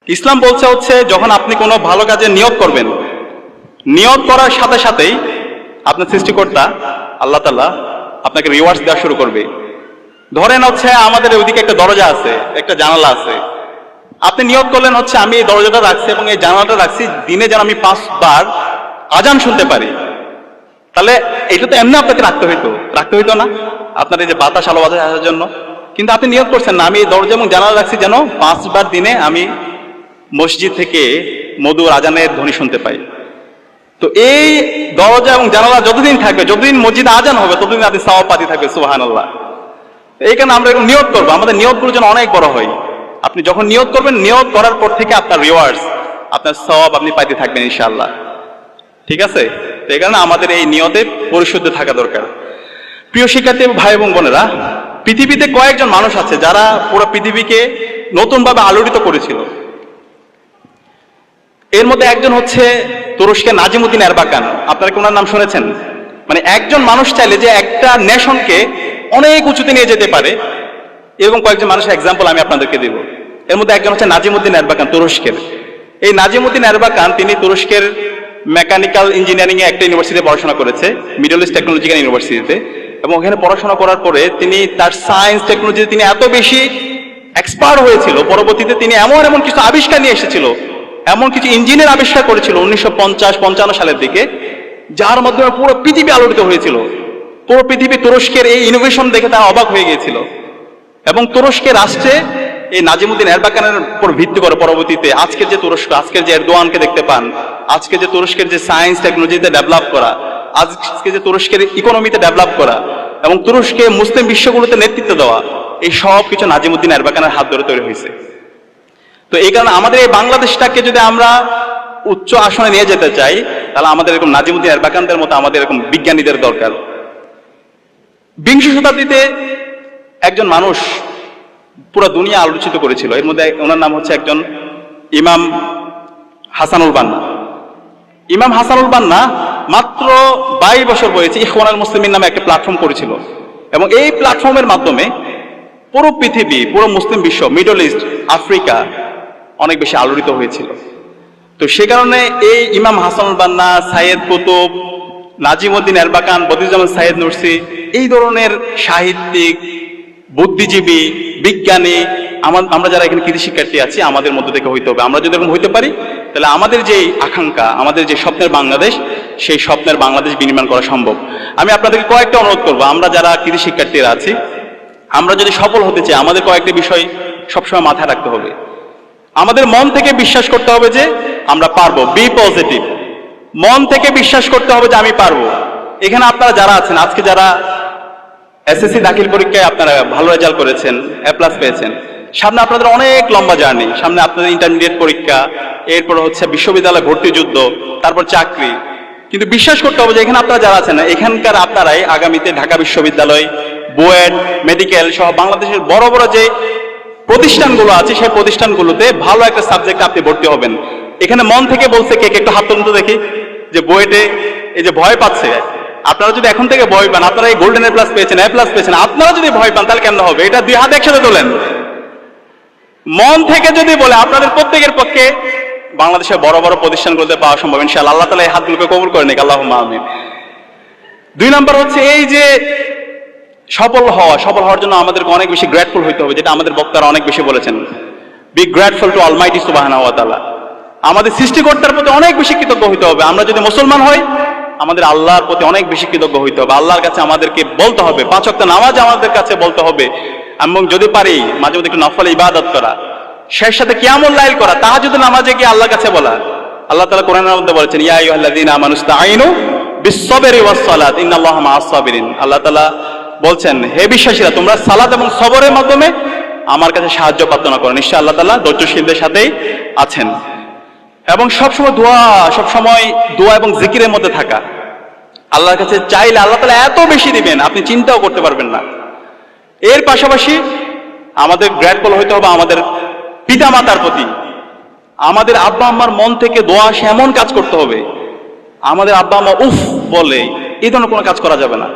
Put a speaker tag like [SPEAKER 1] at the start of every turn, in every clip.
[SPEAKER 1] ইসলাম বলছে হচ্ছে যখন আপনি কোনো ভালো কাজে নিয়ত করবেন, নিয়ত করার সাথে সাথেই আপনার সৃষ্টিকর্তা আল্লাহ তাআলা আপনাকে রিওয়ার্ডস দেওয়া শুরু করবে। ধরেন হচ্ছে আমাদের ওইদিকে একটা দরজা আছে, একটা জানালা আছে, আপনি নিয়ত করলেন হচ্ছে আমি এই দরজাটা রাখছি এবং এই জানালাটা রাখছি দিনে যেন আমি 5 বার আজান শুনতে পারি। তাহলে এটা তো এমনি আপনাকে রাখতে হইতো না, আপনার এই যে বাতাস আলো বাতাস আসার জন্য। কিন্তু আপনি নিয়ত করছেন না আমি এই দরজা এবং জানালা রাখছি যেন 5 বার দিনে আমি মসজিদ থেকে মধুর আজানের ধ্বনি শুনতে পাই। তো এই দরজা এবং জানালা যতদিন থাকবে, যতদিন মসজিদে আজান হবে, ততদিন আপনি সওয়াব পাতি থাকবে। সুবহানাল্লাহ। এই কারণে আমরা এরকম নিয়ত করবো, আমাদের নিয়তগুলো যেন অনেক বড় হয়। আপনি যখন নিয়ত করবেন, নিয়ত করার পর থেকে আপনার রিওয়ার্ডস, আপনার সওয়াব আপনি পাইতে থাকবেন ইনশাআল্লাহ। ঠিক আছে? এই কারণে আমাদের এই নিয়তে পরিশুদ্ধ থাকা দরকার। প্রিয় শিক্ষার্থী ভাই এবং বোনেরা, পৃথিবীতে কয়েকজন মানুষ আছে যারা পুরো পৃথিবীকে নতুনভাবে আলোড়িত করেছিল। এর মধ্যে একজন হচ্ছে তুরস্কের নাজিমুদ্দিন এরবাকান। আপনারা কি ওনার নাম শুনেছেন? মানে একজন মানুষ চাইলে যে একটা নেশনকে অনেক উঁচুতে নিয়ে যেতে পারে, এরকম কয়েকজন মানুষের এক্সাম্পল আমি আপনাদেরকে দেব। এর মধ্যে একজন হচ্ছে নাজিমুদ্দিন এরবাকান, তুরস্কের। এই নাজিমুদ্দিন এরবাকান তিনি তুরস্কের মেকানিক্যাল ইঞ্জিনিয়ারিং এ একটা ইউনিভার্সিটিতে পড়াশোনা করেছে, মিডল ইস্ট টেকনোলজিক্যাল ইউনিভার্সিটিতে। এবং ওখানে পড়াশোনা করার পরে তিনি তার সায়েন্স টেকনোলজিতে তিনি এত বেশি এক্সপার্ট হয়েছিল, পরবর্তীতে তিনি এমন কিছু আবিষ্কার নিয়ে এসেছিল, এমন কিছু ইঞ্জিনের আবিষ্কার করেছিল 1950-55 সালের দিকে, যার মাধ্যমে পুরো পৃথিবী আলোড়িত হয়েছিল। পুরো পৃথিবী তুরস্কের এই ইনোভেশন দেখে তারা অবাক হয়ে গিয়েছিল। এবং তুরস্কের রাষ্ট্রে এই নাজিমুদ্দিন এরবাকানের উপর ভিত্তি করে পরবর্তীতে আজকের যে তুরস্ক, আজকের যে এরদোয়ানকে দেখতে পান, আজকে যে তুরস্কের যে সায়েন্স টেকনোলজিতে ডেভেলপ করা, আজকে যে তুরস্কের ইকোনমিতে ডেভেলপ করা এবং তুরস্কে মুসলিম বিশ্বগুলোতে নেতৃত্ব দেওয়া, এই সব কিছু নাজিমুদ্দিন এরবাকানের হাত ধরে তৈরি হয়েছে। তো এই কারণে আমাদের এই বাংলাদেশটাকে যদি আমরা উচ্চ আসনে নিয়ে যেতে চাই, তাহলে আমাদের এরকম নাজিমুদ্দিন এরবাকানদের মতো আমাদের এরকম বিজ্ঞানীদের দরকার। বিংশ শতাব্দীতে একজন মানুষ পুরো দুনিয়া আলোচিত করেছিল, এর মধ্যে ওনার নাম হচ্ছে একজন ইমাম হাসানুল বান্না। ইমাম হাসানুল বান্না মাত্র 22 বছর বয়সে ইখওয়ানুল মুসলিমিন নামে একটা প্ল্যাটফর্ম করেছিল। এবং এই প্ল্যাটফর্মের মাধ্যমে পুরো পৃথিবী, পুরো মুসলিম বিশ্ব, মিডল ইস্ট, আফ্রিকা অনেক বেশি আলোড়িত হয়েছিল। তো সে কারণে এই ইমাম হাসানুল বান্না, সাইয়েদ কুতুব, নাজিমুদ্দিন এরবাকান, বদিউজ্জামান সাইয়েদ নুরসি, এই ধরনের সাহিত্যিক, বুদ্ধিজীবী, বিজ্ঞানী, আমরা যারা এখানে কৃতি শিক্ষার্থী আছি, আমাদের মধ্যে থেকে হইতে হবে। আমরা যদি এরকম হইতে পারি, তাহলে আমাদের যে আকাঙ্ক্ষা, আমাদের যে স্বপ্নের বাংলাদেশ, সেই স্বপ্নের বাংলাদেশ বিনির্মাণ করা সম্ভব। আমি আপনাদেরকে কয়েকটা অনুরোধ করবো, আমরা যারা কৃতি শিক্ষার্থীরা আছি, আমরা যদি সফল হতে চাই, আমাদের কয়েকটি বিষয় সবসময় মাথায় রাখতে হবে। আমাদের মন থেকে বিশ্বাস করতে হবে যে আমরা পারবো, বি পজিটিভ। মন থেকে বিশ্বাস করতে হবে যে আমি পারবো। এখানে আপনারা যারা আছেন, আজকে যারা এসএসসি দাখিল পরীক্ষায় আপনারা ভালো রেজাল্ট করেছেন, A+ পেয়েছেন, সামনে আপনাদের অনেক লম্বা জার্নি, সামনে আপনাদের ইন্টারমিডিয়েট পরীক্ষা, এরপর হচ্ছে বিশ্ববিদ্যালয় ভর্তি যুদ্ধ, তারপর চাকরি। কিন্তু বিশ্বাস করতে হবে যে এখানে আপনারা যারা আছেন, এখানকার আপনারাই আগামীতে ঢাকা বিশ্ববিদ্যালয়, বুয়েট, মেডিকেল সহ বাংলাদেশের বড় বড় যে প্রতিষ্ঠানগুলো আছে, সেই প্রতিষ্ঠানগুলোতে ভালো একটা সাবজেক্টে আপনি ভর্তি হবেন। এখানে মন থেকে বলছে কে একটু হাত তুলতে দেখি, যে বুয়েটে এই যে ভয় পাচ্ছে, আপনারা যদি এখন থেকে ভয় পান, আপনারা এই গোল্ডেন A+ পেয়েছেন, A+ পেয়েছেন, আপনারা যদি ভয় পান তাহলে কেন হবে? এটা 2 হাত একসাথে তোলেন। মন থেকে যদি বলে আপনাদের প্রত্যেকের পক্ষে বাংলাদেশের বড় বড় প্রতিষ্ঠানগুলোতে পাওয়া সম্ভব ইনশাআল্লাহ। আল্লাহ তাআলা এই হাতগুলোকে কবুল করে নিক, আল্লাহুম্মা আমিন। 2 নম্বর হচ্ছে এই যে সফল হওয়ার জন্য আমাদেরকে অনেক বেশি গ্রেটফুল হইতে হবে, যেটা আমাদের বক্তারা অনেক বেশি বলেছেন। বি গ্রেটফুল টু অলমাইটি সুবহানাহু ওয়া তাআলা। আমাদের সৃষ্টিকর্তার প্রতি অনেক বেশি কৃতজ্ঞ হইতে হবে। আমরা যদি মুসলমান হই, আমাদের আল্লাহর প্রতি অনেক বেশি কৃতজ্ঞ হইতে হবে। আল্লাহর কাছে আমাদেরকে বলতে হবে, 5 ওয়াক্ত নামাজ আমাদের কাছে বলতে হবে, এবং যদি পারি মাঝে মধ্যে একটু নফল ইবাদত করা, শেষ সাথে কিয়ামুল লাইল করা, তাহাজ্জুদের নামাজে গিয়ে আল্লাহর কাছে বলা। আল্লাহ তাআলা কোরআনের মধ্যে বলেছেন, ইয়া আইয়ুহাল্লাযীনা আমানু ইসতাঈনু বিস-সাবরি ওয়াস-সালাত ইন্নাল্লাহা মা'আস-সাবিরিন। আল্লাহ তাআলা বলছেন, হে বিশ্বাসীরা, তোমরা সালাত এবং সবরের মাধ্যমে আমার কাছে সাহায্য প্রার্থনা করো, নিশ্চয়ই আল্লাহ তাআলা ধৈর্যশীলদের সাথেই আছেন। এবং সবসময় দোয়া এবং জিকিরের মধ্যে থাকা। আল্লাহর কাছে চাইলে আল্লাহ তাআলা এত বেশি দিবেন, আপনি চিন্তাও করতে পারবেন না। এর পাশাপাশি আমাদের গ্রেটফুল হইতে হবে আমাদের পিতা মাতার প্রতি। আমাদের আব্বা আম্মার মন থেকে দোয়া আসে এমন কাজ করতে হবে, আমাদের আব্বা আম্মা উফ বলে এই ধরনের কোনো কাজ করা যাবে না।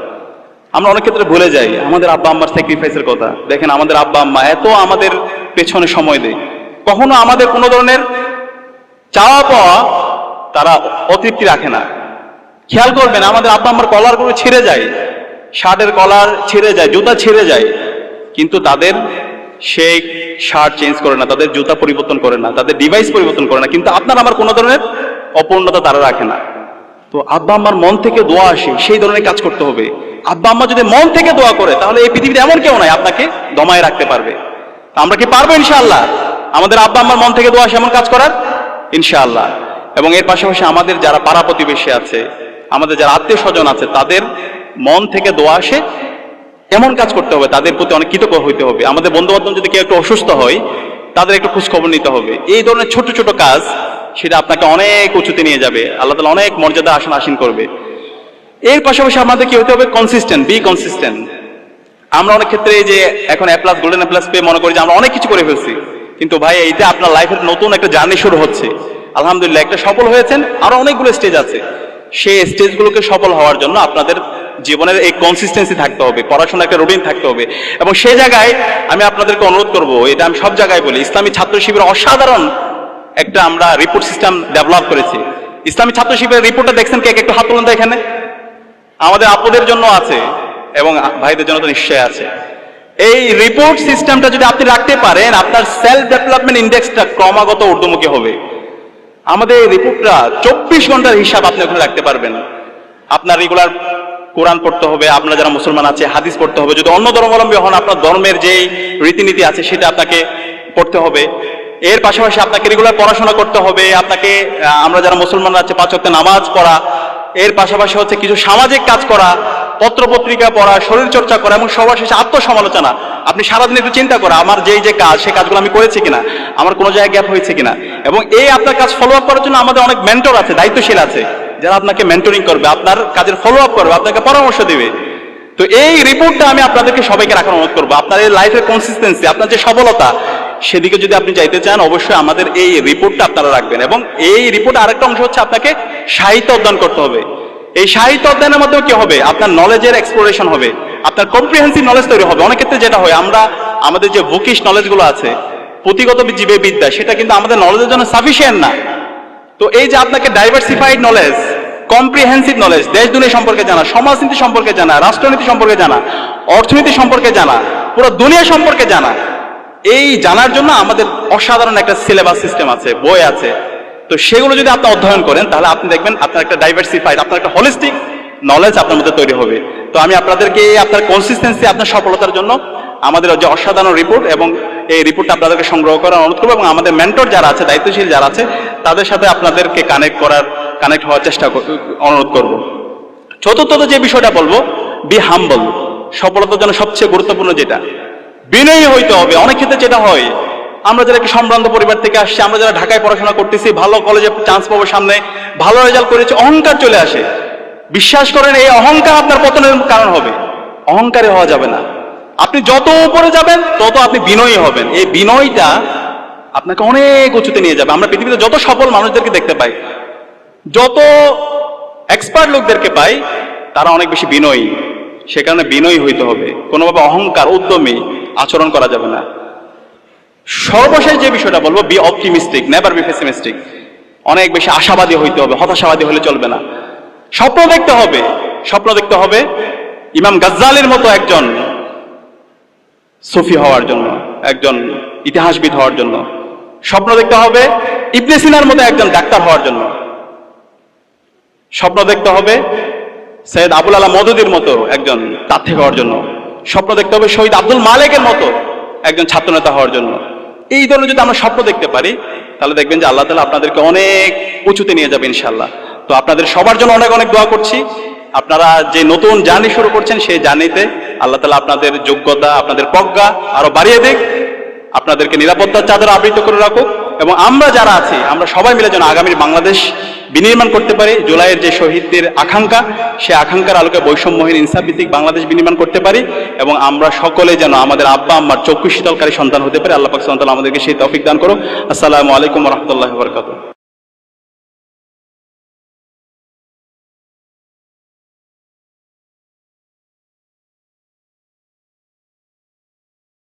[SPEAKER 1] আমরা অনেক ক্ষেত্রে ভুলে যাই আমাদের আব্বা আম্মার স্যাক্রিফাইসের কথা। দেখেন, আমাদের আব্বা আম্মা এত আমাদের পেছনে সময় দেয়, কখনো আমাদের কোনো ধরনের চাওয়া পাওয়া তারা অতৃপ্তি রাখে না। খেয়াল করবেন, আমাদের আব্বা আম্মার কলারগুলো ছিঁড়ে যায়, শার্টের কলার ছিঁড়ে যায়, জুতা ছিঁড়ে যায়, কিন্তু তাদের সে শার্ট চেঞ্জ করে না, তাদের জুতা পরিবর্তন করে না, তাদের ডিভাইস পরিবর্তন করে না, কিন্তু আপনার আমার কোনো ধরনের অপূর্ণতা তারা রাখে না। তো আব্বা আম্মার মন থেকে দোয়া আসে, সেই ধরনের কাজ করতে হবে। আব্বা আম্মা যদি মন থেকে দোয়া করে, তাহলে এই পৃথিবীতে এমন কেউ নাই আপনাকে দমায় রাখতে পারবে। আমরা কি পারবো ইনশাআল্লাহ আমাদের আব্বা আম্মার মন থেকে দোয়া আসে এমন কাজ করার? ইনশাআল্লাহ। এবং এর পাশাপাশি আমাদের যারা পাড়া প্রতিবেশী আছে, আমাদের যারা আত্মীয় স্বজন আছে, তাদের মন থেকে দোয়া আসে এমন কাজ করতে হবে, তাদের প্রতি অনেক কৃতজ্ঞ হইতে হবে। আমাদের বন্ধু বান্ধব যদি কেউ একটু অসুস্থ হয়, তাদের একটু খোঁজ খবর নিতে হবে। এই ধরনের ছোট ছোট কাজ, সেটা আপনাকে অনেক উঁচুতে নিয়ে যাবে, আল্লাহ তাআলা অনেক মর্যাদা আসীন করবে। এর পাশাপাশি আমাদের কি হতে হবে? Consistent, B consistent. আমরা অনেক ক্ষেত্রে এই যে এখন এ প্লাস, গোল্ডেন এ প্লাস পেয়ে মনে করি যে আমরা অনেক কিছু করে ফেলছি, কিন্তু ভাই এইটা আপনার লাইফের নতুন একটা জার্নি শুরু হচ্ছে। আলহামদুলিল্লাহ একটা সফল হয়েছেন, আরো অনেকগুলো স্টেজ আছে। সেই স্টেজগুলোকে সফল হওয়ার জন্য আপনাদের জীবনের এই কনসিস্টেন্সি থাকতে হবে, পড়াশোনার একটা রুটিন থাকতে হবে। এবং সেই জায়গায় আমি আপনাদেরকে অনুরোধ করব, এটা আমি সব জায়গায় বলি, ইসলামী ছাত্র শিবির অসাধারণ একটা আমরা রিপোর্ট সিস্টেম ডেভেলপ করেছি। ইসলামী ছাত্র শিবিরের রিপোর্টটা দেখছেন কে? একটু হাত তুলুন তো এখানে। আমাদের আপুদের জন্য আছে এবং ভাইদের জন্য তো নিশ্চয়ই আছে। এই রিপোর্ট সিস্টেমটা যদি আপনি রাখতে পারেন, আপনার সেলফ ডেভেলপমেন্ট ইন্ডেক্সটা ক্রমাগত ঊর্ধ্বমুখী হবে। আমাদের এই রিপোর্টটা 24 ঘন্টার হিসাব আপনি ওখানে রাখতে পারবেন। আপনার রেগুলার কোরআন পড়তে হবে, আপনারা যারা মুসলমান আছে হাদিস পড়তে হবে, যদি অন্য ধর্মাবলম্বী হন আপনার ধর্মের যেই রীতিনীতি আছে সেটা আপনাকে পড়তে হবে। এর পাশাপাশি আপনাকে রেগুলার পড়াশোনা করতে হবে, আপনাকে আমরা যারা মুসলমান আছে 5 ওয়াক্ত নামাজ পড়া, এর পাশাপাশি হচ্ছে কিছু সামাজিক কাজ করা, পত্রপত্রিকা পড়া, শরীর চর্চা করা, এবং সবার শেষে আত্মসমালোচনা। আপনি সারাদিন একটু চিন্তা করা, আমার যে কাজ, সেই কাজগুলো আমি করেছি কিনা, আমার কোনো জায়গায় গ্যাপ হয়েছে কিনা। এবং এই আপনার কাজ ফলো আপ করার জন্য আমাদের অনেক মেন্টর আছে, দায়িত্বশীল আছে, যারা আপনাকে মেন্টরিং করবে, আপনার কাজের ফলো আপ করবে, আপনাকে পরামর্শ দিবে। তো এই রিপোর্টটা আমি আপনাদেরকে সবাইকে রাখার অনুরোধ করবো। আপনার এই লাইফের কনসিস্টেন্সি, আপনার যে সফলতা, সেদিকে যদি আপনি যাইতে চান, অবশ্যই আমাদের এই রিপোর্টটা আপনারা রাখবেন। এবং এই রিপোর্ট আরেকটা অংশ হচ্ছে আপনাকে সাহিত্য অধ্যয়ন করতে হবে। এই সাহিত্য অধ্যয়নের মাধ্যমে কি হবে? আপনার নলেজের এক্সপ্লোরেশন হবে, আপনার কম্প্রিহেন্সিভ নলেজ তৈরি হবে। অনেক ক্ষেত্রে যেটা হয়, আমরা আমাদের যে বুকিশ নলেজগুলো আছে, পুঁথিগত জীবে বিদ্যা, সেটা কিন্তু আমাদের নলেজের জন্য সাফিসিয়েন্ট না। তো এই যে আপনাকে ডাইভার্সিফাইড নলেজ, কম্প্রিহেন্সিভ নলেজ, দেশ দুনিয়া সম্পর্কে জানা, সমাজনীতি সম্পর্কে জানা, রাষ্ট্রনীতি সম্পর্কে জানা, অর্থনীতি সম্পর্কে জানা, পুরো দুনিয়া সম্পর্কে জানা, এই জানার জন্য আমাদের অসাধারণ একটা সিলেবাস সিস্টেম আছে, বই আছে। তো সেগুলো যদি আপনি অধ্যয়ন করেন, তাহলে আপনি দেখবেন আপনার একটা ডাইভার্সিফাইড, আপনার একটা হোলিস্টিক নলেজ আপনার মধ্যে তৈরি হবে। তো আমি আপনাদেরকে আপনার কনসিস্টেন্সি, আপনার সফলতার জন্য আমাদের যে অসাধারণ রিপোর্ট, এবং এই রিপোর্টটা আপনাদেরকে সংগ্রহ করার অনুরোধ করবো। এবং আমাদের মেন্টর যারা আছে, দায়িত্বশীল যারা আছে, তাদের সাথে আপনাদেরকে কানেক্ট হওয়ার চেষ্টা অনুরোধ করব। চতুর্থত যে বিষয়টা বলবো, বি হাম্বল। সফলতার জন্য সবচেয়ে গুরুত্বপূর্ণ যেটা, বিনয়ী হইতে হবে। অনেক ক্ষেত্রে যেটা হয়, আমরা যারা কি সম্ভ্রান্ত পরিবার থেকে আসছি, আমরা যারা ঢাকায় পড়াশোনা করতেছি, ভালো কলেজে চান্স পাবো, সামনে ভালো রেজাল্ট করেছি, অহংকার চলে আসে। বিশ্বাস করেন, এই অহংকার আপনার পতনের কারণ হবে। অহংকারী হওয়া যাবে না। আপনি যত উপরে যাবেন, তত আপনি বিনয়ী হবেন। এই বিনয়টা আপনাকে অনেক উঁচুতে নিয়ে যাবে। আমরা পৃথিবীতে যত সফল মানুষদেরকে দেখতে পাই, যত এক্সপার্ট লোকদেরকে পাই, তারা অনেক বেশি বিনয়ী। সে কারণে বিনয়ী হইতে হবে, কোনোভাবে অহংকার, উদ্যমী আচরণ করা যাবে না। সর্বশেষ যে বিষয়টা বলবো, B optimistic, never be pessimistic. অনেক বেশি আশাবাদী হইতে হবে, হতাশাবাদী হলে চলবে না। স্বপ্ন দেখতে হবে, স্বপ্ন দেখতে হবে ইমাম গাজ্জালির মতো একজন সুফি হওয়ার জন্য, একজন ইতিহাসবিদ হওয়ার জন্য। স্বপ্ন দেখতে হবে ইবনে সিনার মতো একজন ডাক্তার হওয়ার জন্য। স্বপ্ন দেখতে হবে সৈয়দ আবুল আলা মওদুদির মতো একজন তাত্ত্বিক হওয়ার জন্য। স্বপ্ন দেখতে হবে শহীদ আব্দুল মালেকের মতো একজন ছাত্রনেতা হওয়ার জন্য। এই ধরনের যদি আমরা স্বপ্ন দেখতে পারি, তাহলে দেখবেন যে আল্লাহ তাআলা আপনাদেরকে অনেক উঁচুতে নিয়ে যাবে ইনশাআল্লাহ। তো আপনাদের সবার জন্য অনেক অনেক দোয়া করছি। আপনারা যে নতুন জার্নি শুরু করছেন, সেই জার্নিতে আল্লাহ তাআলা আপনাদের যোগ্যতা, আপনাদের প্রজ্ঞা আরো বাড়িয়ে দিক, আপনাদেরকে নিরাপত্তার চাদর আবৃত করে রাখুক। এবং আমরা যারা আছি, আমরা সবাই মিলে যেন আগামীর বাংলাদেশ বিনির্মাণ করতে পারি। জুলাইয়ের যে শহীদদের আকাঙ্ক্ষা, সে আকাঙ্ক্ষার আলোকে বৈষম্যহীন ইনসাফ ভিত্তিক বাংলাদেশ বিনির্মাণ করতে পারি। এবং আমরা সকলে যেন আমাদের আব্বা আম্মার চক্ষু শীতলকারী সন্তান হতে পারি। আল্লাহ পাক সুবহানাহু ওয়া তাআলা আমাদেরকে সেই তৌফিক দান করুন। আসসালামু আলাইকুম ওয়া রাহমাতুল্লাহি ওয়া বারাকাতুহু।